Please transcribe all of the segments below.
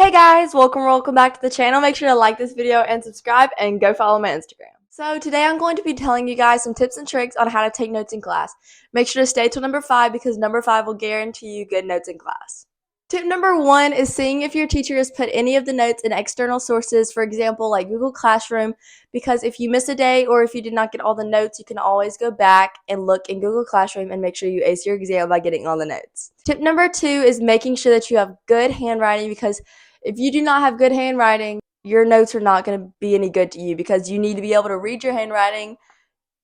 Hey guys, welcome back to the channel. Make sure to like this video and subscribe and go follow my Instagram. So today I'm going to be telling you guys some tips and tricks on how to take notes in class. Make sure to stay till number 5 because number 5 will guarantee you good notes in class. Tip number 1 is seeing if your teacher has put any of the notes in external sources, for example, like Google Classroom, because if you miss a day or if you did not get all the notes, you can always go back and look in Google Classroom and make sure you ace your exam by getting all the notes. Tip number 2 is making sure that you have good handwriting, because if you do not have good handwriting, your notes are not going to be any good to you because you need to be able to read your handwriting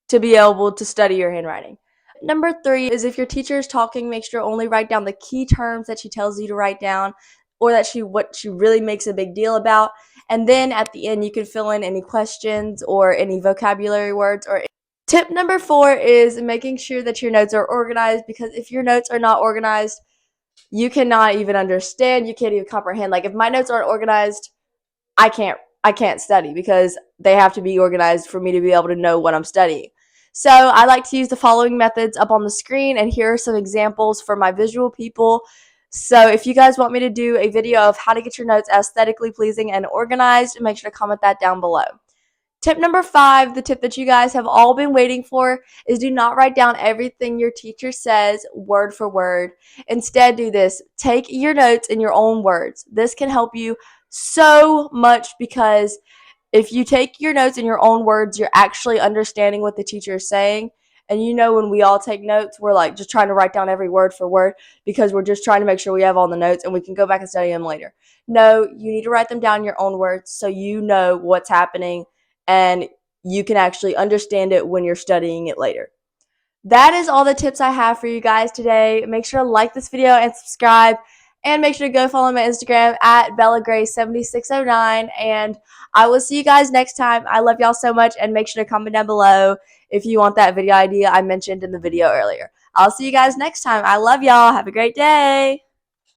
to be able to study your handwriting. Number 3 is if your teacher is talking, make sure to only write down the key terms that she tells you to write down or that what she really makes a big deal about. And then at the end, you can fill in any questions or any vocabulary words. Tip number 4 is making sure that your notes are organized, because if your notes are not organized, you cannot even understand, you can't even comprehend. Like if my notes aren't organized, I can't study because they have to be organized for me to be able to know what I'm studying. So I like to use the following methods up on the screen, and here are some examples for my visual people. So if you guys want me to do a video of how to get your notes aesthetically pleasing and organized, make sure to comment that down below. Tip number 5, the tip that you guys have all been waiting for, is do not write down everything your teacher says word for word. Instead, do this. Take your notes in your own words. This can help you so much, because if you take your notes in your own words, you're actually understanding what the teacher is saying. And you know, when we all take notes, we're like just trying to write down every word for word because we're just trying to make sure we have all the notes and we can go back and study them later. No, you need to write them down in your own words so you know what's happening and you can actually understand it when you're studying it later. That is all the tips I have for you guys today. Make sure to like this video and subscribe, and make sure to go follow my Instagram at BellaGrace7609, and I will see you guys next time. I love y'all so much, and make sure to comment down below if you want that video idea I mentioned in the video earlier. I'll see you guys next time. I love y'all. Have a great day.